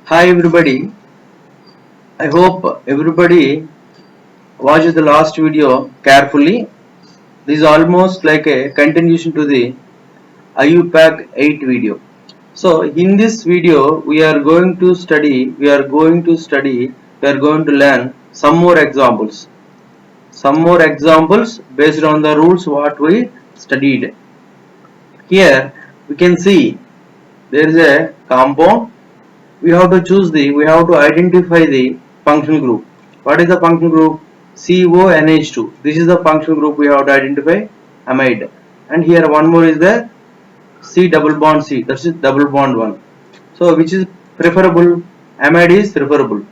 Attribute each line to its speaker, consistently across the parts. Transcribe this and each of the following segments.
Speaker 1: Hi everybody, I hope everybody watched the last video carefully. This is almost like a continuation to the IUPAC 8 video. So in this video we are going to learn some more examples. Some more examples based on the rules what we studied. Here we can see there is a compound. We have to identify the function group. What is the function group? CONH2. This is the function group we have to identify, amide. And here one more is the C double bond C, that is double bond 1. So which is preferable? Amide is preferable.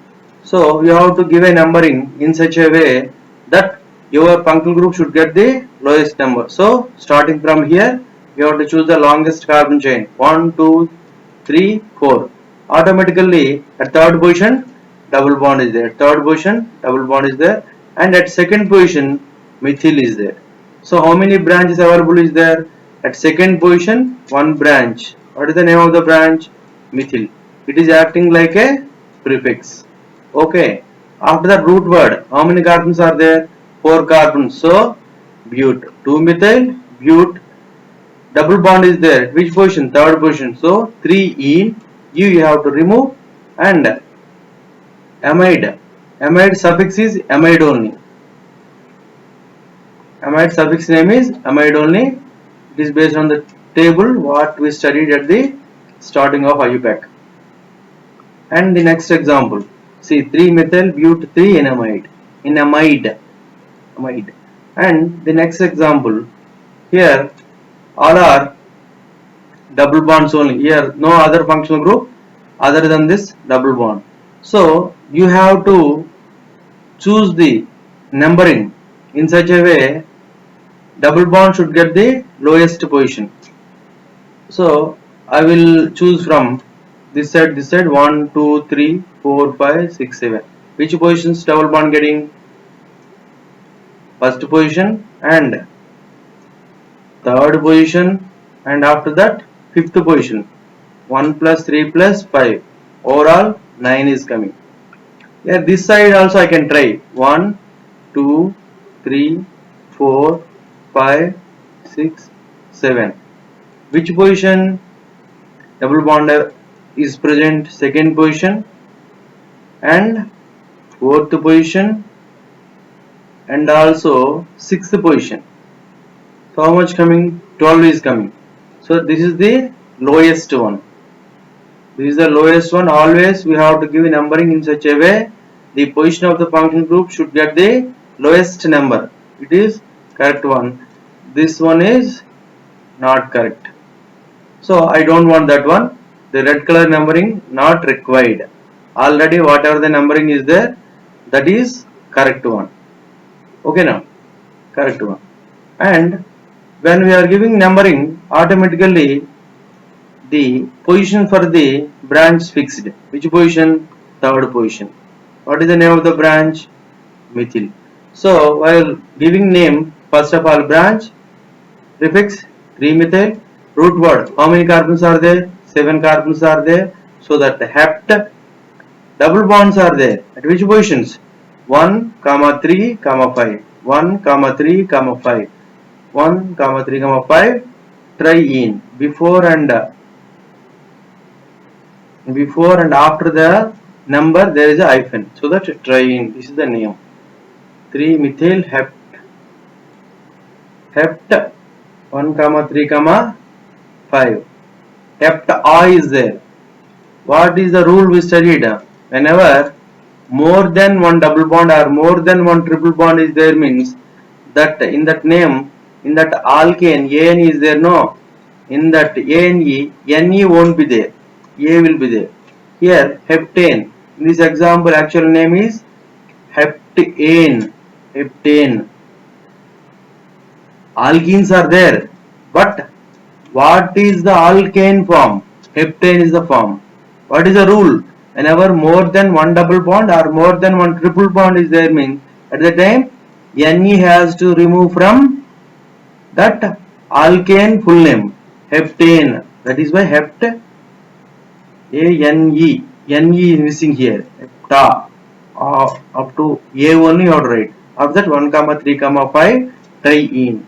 Speaker 1: So you have to give a numbering in such a way that your functional group should get the lowest number. So starting from here, you have to choose the longest carbon chain. 1, 2, 3, 4. Automatically at third position, double bond is there. Third position, double bond is there. And at second position, methyl is there. So how many branches available is there? At second position, one branch. What is the name of the branch? Methyl. It is acting like a prefix. Okay. After that root word, how many carbons are there? 4 carbons. So bute. 2-methyl, bute. Double bond is there. Which position? Third position. So 3 in. You have to remove. And amide. Amide suffix is amide only. Amide suffix name is amide only. It is based on the table what we studied at the starting of IUPAC. And the next example. See 3-methyl bute 3 in amide. In amide. And the next example. Here all are double bonds only. Here no other functional group other than this double bond. So you have to choose the numbering in such a way double bond should get the lowest position. So I will choose from this side 1, 2, 3, 4, 5, 6, 7. Which positions double bond getting? First position and third position, and after that fifth position. 1 plus 3 plus 5. Overall 9 is coming. Yeah, this side also I can try. 1, 2, 3, 4, 5, 6, 7. Which position double bond is present? Second position and fourth position and also sixth position. So how much coming? 12 is coming. So this is the lowest one. This is the lowest one. Always we have to give numbering in such a way the position of the function group should get the lowest number. It is correct one. This one is not correct. So I don't want that one. The red color numbering not required. Already whatever the numbering is there, that is correct one. Okay now, correct one. And when we are giving numbering, automatically the position for the branch fixed. Which position? Third position. What is the name of the branch? Methyl. So while giving name, first of all branch, prefix 3-methyl, root word, how many carbons are there? 7 carbons are there. So that the hept, double bonds are there. At which positions? 1, 3, 5. 1, 3, 5. 1, 3, 5. Try in. Before and after the number there is a hyphen. So that try in. This is the name. 3-methyl hept. Hept 1, 3, 5. Hept I is there. What is the rule we studied? Whenever more than one double bond or more than one triple bond is there, means that in that name, in that alkane, AN is there, no? In that ANE, NE won't be there. A will be there. Here, heptane. In this example, actual name is heptane. Heptane. Alkenes are there, but what is the alkane form? Heptane is the form. What is the rule? Whenever more than one double bond or more than one triple bond is there, means at the time Ne has to remove from that alkane full name, heptane. That is why hept, ANE. Ne is missing here. Ta. Up to A only you have to write. After that 1 comma 3 comma 5 triene.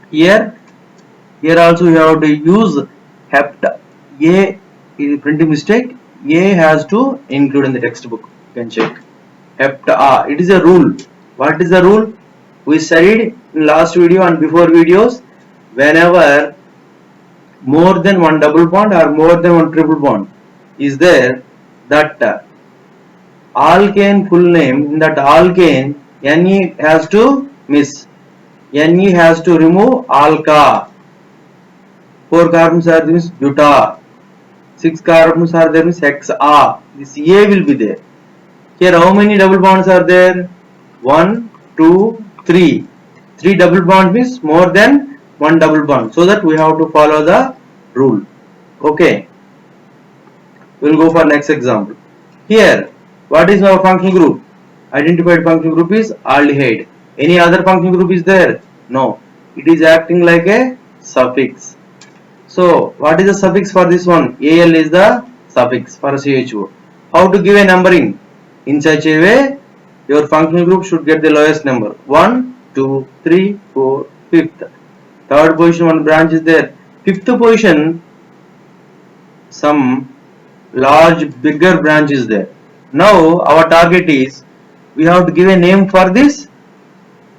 Speaker 1: Here also you have to use hept. A is a printing mistake. A has to include in the textbook. You can check. Hept A. It is a rule. What is the rule? We studied in last video and before videos. Whenever more than one double bond or more than one triple bond is there, that alkane full name, in that alkane Ne has to miss. Ne has to remove alka. 4 carbons are there means buta. 6 carbons are there means hexa. This A will be there. Here how many double bonds are there? 1, 2, 3. 3 double bonds means more than one double bond. So that we have to follow the rule. Okay. We will go for next example. Here, what is our functional group? Identified functional group is aldehyde. Any other functional group is there? No. It is acting like a suffix. So, what is the suffix for this one? Al is the suffix for CHO. How to give a numbering? In such a way, your functional group should get the lowest number. 1, 2, 3, 4, 5th. Third position, one branch is there. 5th position, some large bigger branch is there. Now our target is we have to give a name for this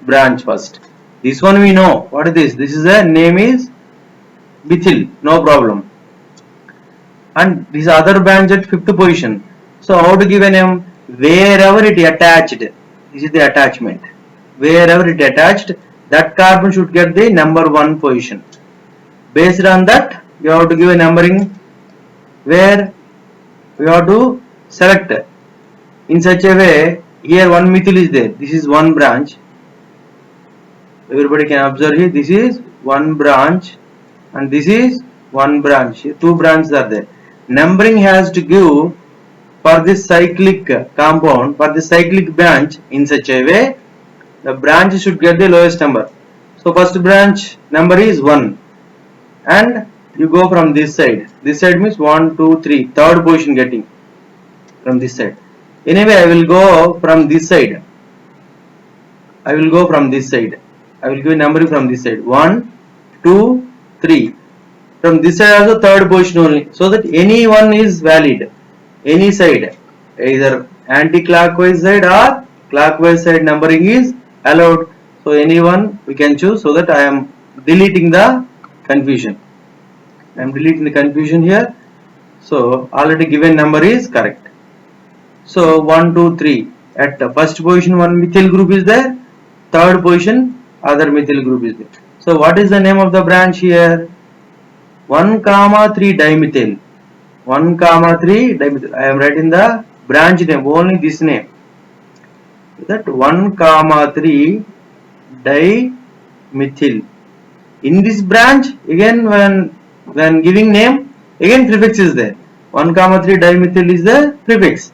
Speaker 1: branch first. This one we know. What is this? This is a name is methyl, no problem. And this other branch at 5th position. So how to give a name? Wherever it attached. This is the attachment. Wherever it attached, that carbon should get the number 1 position. Based on that, you have to give a numbering where we have to select in such a way. Here one methyl is there. This is one branch. Everybody can observe here. This is one branch and this is one branch. Two branches are there. Numbering has to give for this cyclic compound, for the cyclic branch in such a way the branch should get the lowest number. So first branch number is 1 and you go from this side. This side means 1, 2, 3. Third position getting from this side. Anyway, I will go from this side. I will go from this side. I will give numbering from this side. 1, 2, 3. From this side also third position only. So that any one is valid. Any side. Either anti-clockwise side or clockwise side numbering is allowed. So any one we can choose, so that I am deleting the confusion. I am deleting the confusion here. So already given number is correct. So 1, 2, 3. At the first position one methyl group is there. Third position other methyl group is there. So what is the name of the branch here? 1, 3 dimethyl. 1, 3 dimethyl. I am writing the branch name, only this name. That 1, 3 dimethyl. In this branch, again when giving name, again prefix is there. 1, 3 dimethyl is the prefix.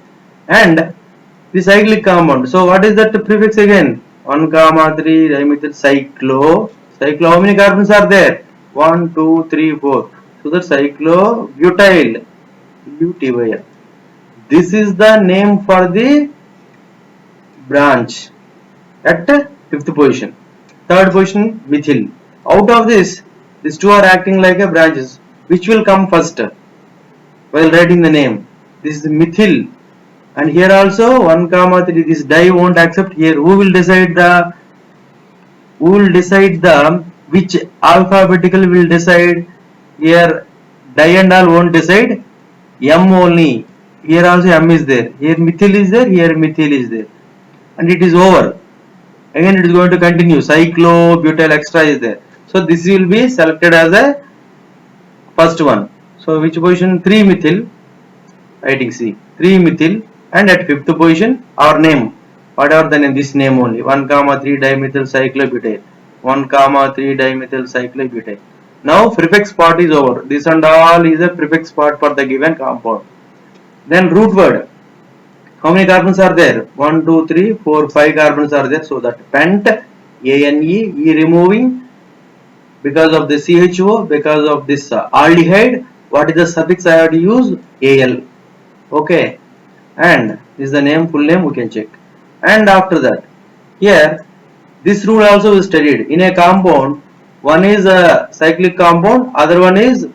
Speaker 1: And the cyclic compound. So what is that prefix again? 1, 3 dimethyl cyclo. Cyclo, how many carbons are there? 1, 2, 3, 4. So the cyclobutyl. Butyl. This is the name for the branch at 5th position. Third position methyl. Out of this, these two are acting like a branches. Which will come first while writing the name? This is methyl. And here also 1, 3. This di won't accept here. Who will decide the which alphabetical will decide? Here di and all won't decide. M only. Here also M is there. Here methyl is there. Here methyl is there. And it is over. Again it is going to continue. Cyclobutyl extra is there. So this will be selected as a first one. So which position? 3 methyl. Writing C. 3 methyl. And at 5th position our name. Whatever the name, this name only. 1, 3 dimethyl cyclobutyl. 1, 3 dimethyl cyclobutyl. Now prefix part is over. This and all is a prefix part for the given compound. Then root word. How many carbons are there? 1, 2, 3, 4, 5 carbons are there. So that pent, ANE, E removing because of the CHO, because of this aldehyde. What is the suffix I have to use? AL. Okay, and this is the name, full name we can check. And after that, here this rule also is studied in a compound. One is a cyclic compound, other one is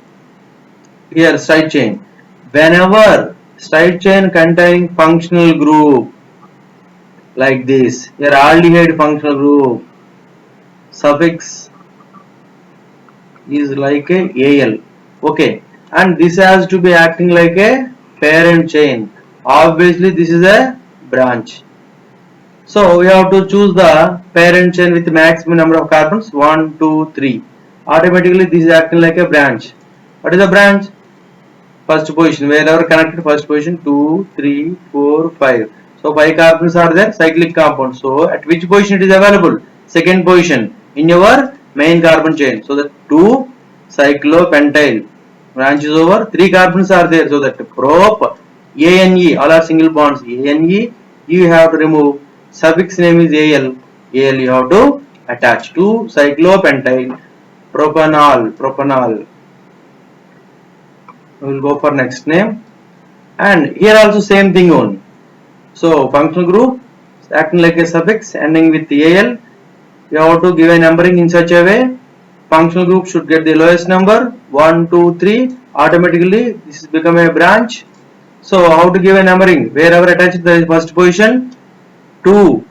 Speaker 1: here straight chain. Whenever straight chain containing functional group like this, here aldehyde functional group suffix is like a al. Okay, and this has to be acting like a parent chain. Obviously this is a branch. So we have to choose the parent chain with maximum number of carbons 1, 2, 3. Automatically this is acting like a branch. What is a branch? First position, wherever connected, first position 2, 3, 4, 5. So 5 carbons are there, cyclic compound. So at which position it is available? Second position in your main carbon chain. So that 2 cyclopentyl branch is over, 3 carbons are there. So that prop ANE, all are single bonds. ANE you have to remove. Suffix name is Al. Al you have to attach to cyclopentyl propanol. We will go for next name, and here also same thing only. So functional group acting like a suffix ending with Al. You have to give a numbering in such a way. Functional group should get the lowest number 1, 2, 3. Automatically this become a branch. So how to give a numbering? Wherever attached the first position 2.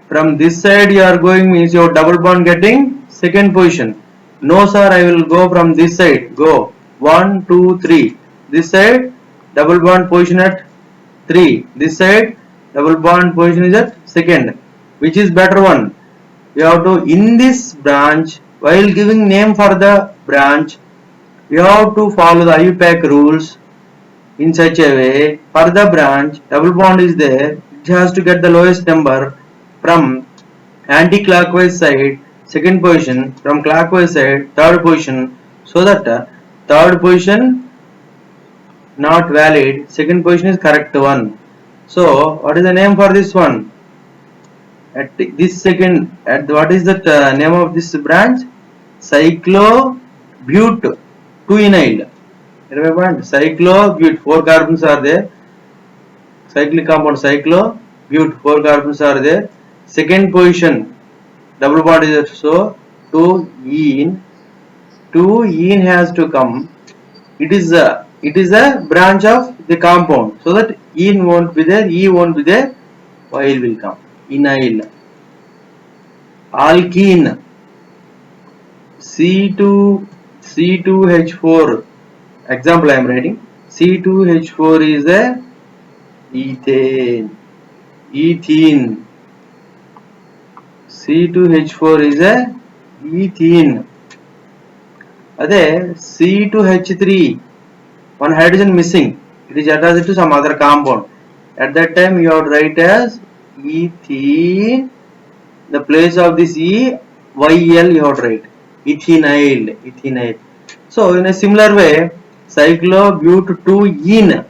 Speaker 1: From this side you are going means your double bond getting second position. No sir, I will go from this side. Go 1, 2, 3. This side double bond position at 3. This side double bond position is at second. Which is better one? We have to, in this branch, while giving name for the branch, we have to follow the IUPAC rules in such a way. For the branch, double bond is there, it has to get the lowest number from anti-clockwise side, second position, from clockwise side, third position, so that third position not valid, second position is correct one. So what is the name for this one? At this second, at what is the name of this branch? Cyclobute 2-enyl. Remember, cyclobute, 4 carbons are there. Cyclic compound cyclobute, 4 carbons are there. Second position, double bond is so 2-ene. 2-ene has to come. It is a branch of the compound, so that ene won't be there, e won't be there, oil will come. Enyl. Alkene. C2H4. Example I am writing. C2H4 is a ethane. Ethene. C2H4 is a ethene. Adhe C2H3. One hydrogen missing. It is attached to some other compound. At that time you have to write as ethene. The place of this E, YL you have to write. Ethenyl. So in a similar way, cyclobute 2-ene.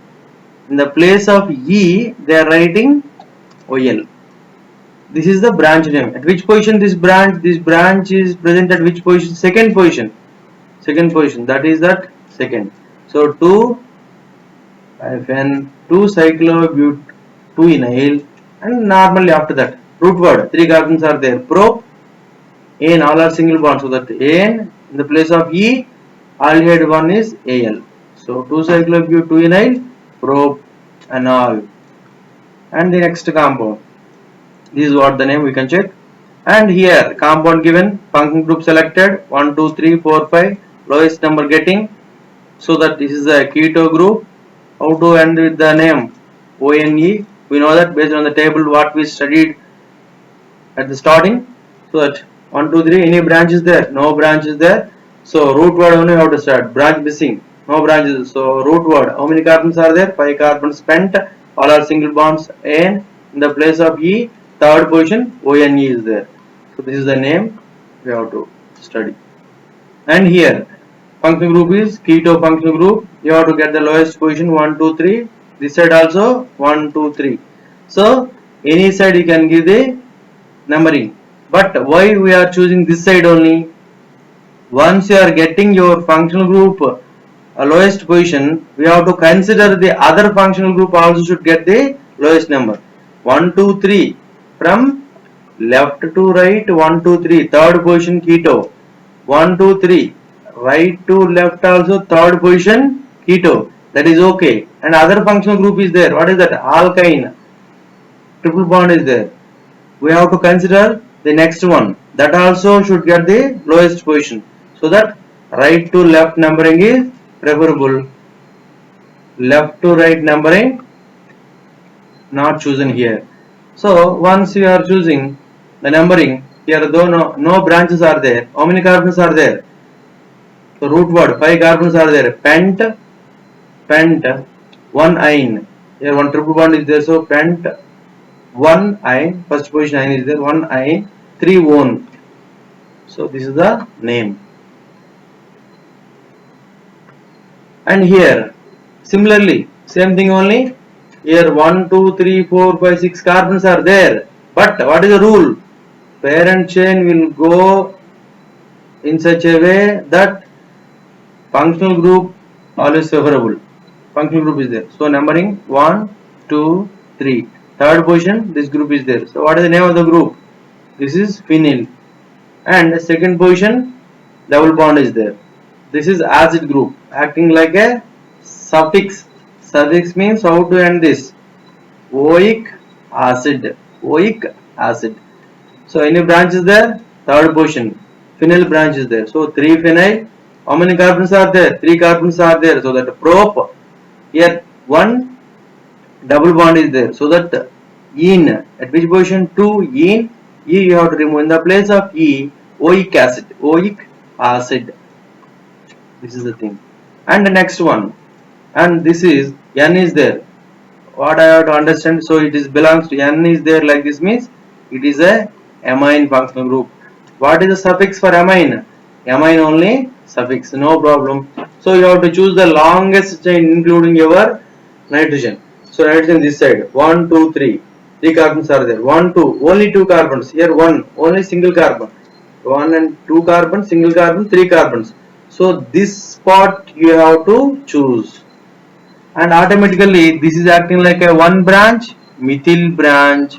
Speaker 1: In the place of E, they are writing OL. This is the branch name. At which position this branch is present at which position? Second position. That is that second. So 2 cyclobute 2-enyl, and normally after that root word 3 carbons are there. Prop, ane, all are single bonds, so that ane in the place of E, aldehyde one is Al. So 2 cyclobute 2-enyl, propanol. And the next compound, this is what the name we can check. And here compound given, function group selected 1, 2, 3, 4, 5, lowest number getting, so that this is a keto group. How to end with the name ONE? We know that based on the table what we studied at the starting. So that 1, 2, 3, any branch is there? No branch is there. So root word only how to start. Branch missing, no branches. So root word, how many carbons are there? 5 carbons spent. All are single bonds. And in the place of E, third position ONE is there. So this is the name we have to study. And here function group is keto function group. You have to get the lowest position 1, 2, 3. This side also 1, 2, 3. So any side you can give the numbering. But why we are choosing this side only? Once you are getting your functional group lowest position, we have to consider the other functional group also should get the lowest number. 1, 2, 3 from left to right, 1, 2, 3, third position keto. 1, 2, 3 right to left also third position keto. That is okay. And other functional group is there. What is that? Alkyne. Triple bond is there. We have to consider the next one. That also should get the lowest position. So that right to left numbering is preferable. Left to right numbering not chosen here. So once you are choosing the numbering here, though no branches are there, how many carbons are there? So root word 5 carbons are there. Pent, 1 ine. Here one triple bond is there, so pent 1 ine, first position ine is there, 1 ine, 3 one. So this is the name. And here similarly same thing only. Here 1, 2, 3, 4, 5, 6 carbons are there. But what is the rule? Parent chain will go in such a way that functional group always favorable. Functional group is there. So numbering 1, 2, 3. Third position, this group is there. So what is the name of the group? This is phenyl. And the second position, double bond is there. This is acid group, acting like a suffix. Suffix means how to end this? Oic acid. Oic acid. So any branch is there? Third position. Phenyl branch is there. So 3 phenyl. How many carbons are there? 3 carbons are there. So that prop. Here 1 double bond is there. So that ene. At which position? 2 ene. E you have to remove. In the place of E, oic acid. Oic acid. This is the thing. And the next one. And this is N is there. What I have to understand? So it is belongs to N is there like this means it is a amine functional group. What is the suffix for amine? Amine only suffix, no problem. So you have to choose the longest chain including your nitrogen. So nitrogen this side 1, 2, 3. 3 carbons are there. 1, 2, only 2 carbons. Here 1, only single carbon. 1 and 2 carbons, single carbon, 3 carbons. So this spot you have to choose. And automatically this is acting like a one branch, methyl branch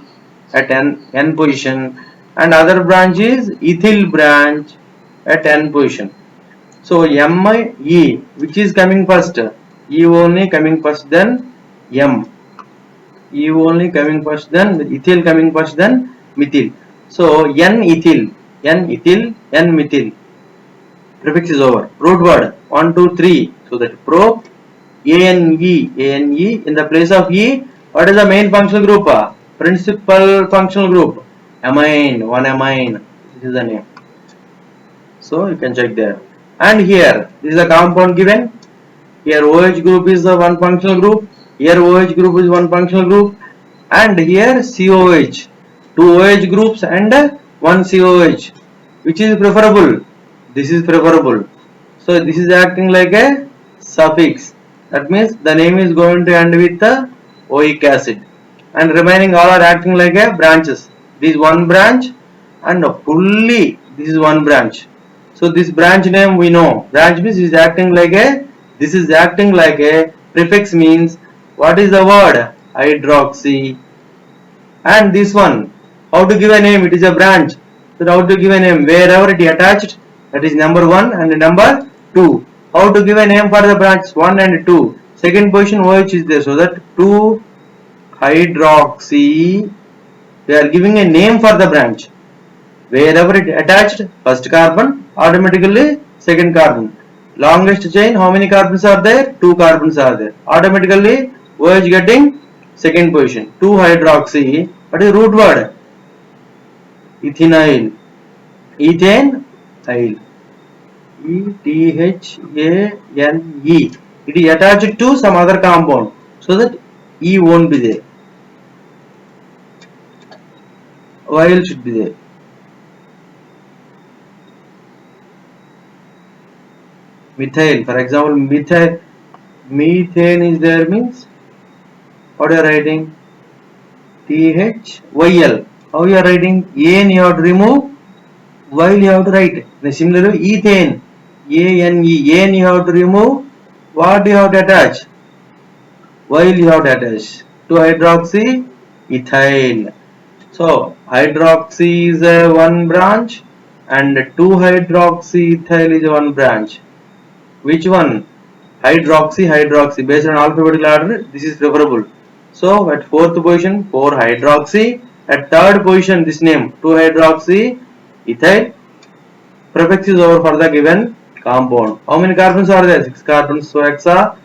Speaker 1: at n position, and other branch is ethyl branch at n position. So ME, which is coming first? E only coming first, then M. E only coming first, then ethyl coming first, then methyl. So N ethyl, N methyl. Prefix is over. Root word 1, 2, 3. So that prop ANE in the place of E. What is the main functional group? Principal functional group. Amine, 1 amine. This is the name. So you can check there. And here, this is a compound given. Here OH group is the one functional group. Here OH group is one functional group. And here COH. 2 OH groups and 1 COH. Which is preferable? This is preferable. So this is acting like a suffix. That means the name is going to end with the oic acid. And remaining all are acting like a branches. This is one branch and fully this is one branch. So this branch name we know. Branch means is acting like a, this is acting like a prefix means what is the word? Hydroxy. And this one, how to give a name? It is a branch. So how to give a name? Wherever it is attached, that is number 1 and number 2. How to give a name for the branch 1 and 2? Second position OH is there. So that 2 hydroxy. They are giving a name for the branch. Wherever it attached, first carbon, automatically second carbon. Longest chain, how many carbons are there? 2 carbons are there. Automatically OH getting second position. 2 hydroxy. What is root word? Ethenyl. Ethane. E-T-H-A-N-E. It is attached to some other compound. So that E won't be there. Oil should be there. Methyl, for example, methane is there means what you are writing? THYL. How you are writing? N you have to remove, while you have to write. Similarly, ethane, ANE, N you have to remove, what do you have to attach? While you have to attach 2-hydroxy ethyl. So hydroxy is a one branch and 2-hydroxy ethyl is one branch. Which one? Hydroxy. Based on alphabetical order, this is preferable. So at fourth position 4-hydroxy. At third position this name 2-hydroxy ethyl. Prefix is over for the given compound. How many carbons are there? 6 carbons. So hexa.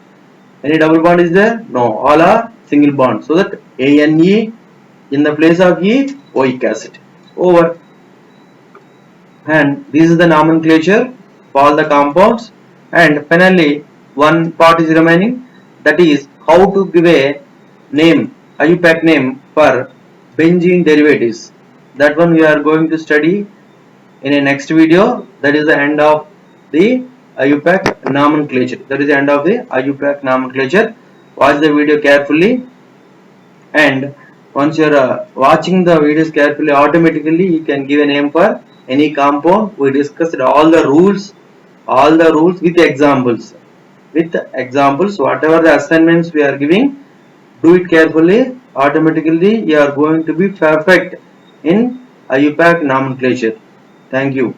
Speaker 1: Any double bond is there? No. All are single bond. So that ANE in the place of E, oic acid. Over. And this is the nomenclature for all the compounds. And finally, one part is remaining. That is how to give a name, IUPAC name for benzene derivatives. That one we are going to study in a next video. That is the end of the IUPAC nomenclature. That is the end of the IUPAC nomenclature. Watch the video carefully, and once you are watching the videos carefully, automatically you can give a name for any compound. We discussed all the rules with examples. Whatever the assignments we are giving, do it carefully. Automatically you are going to be perfect in IUPAC nomenclature. Thank you.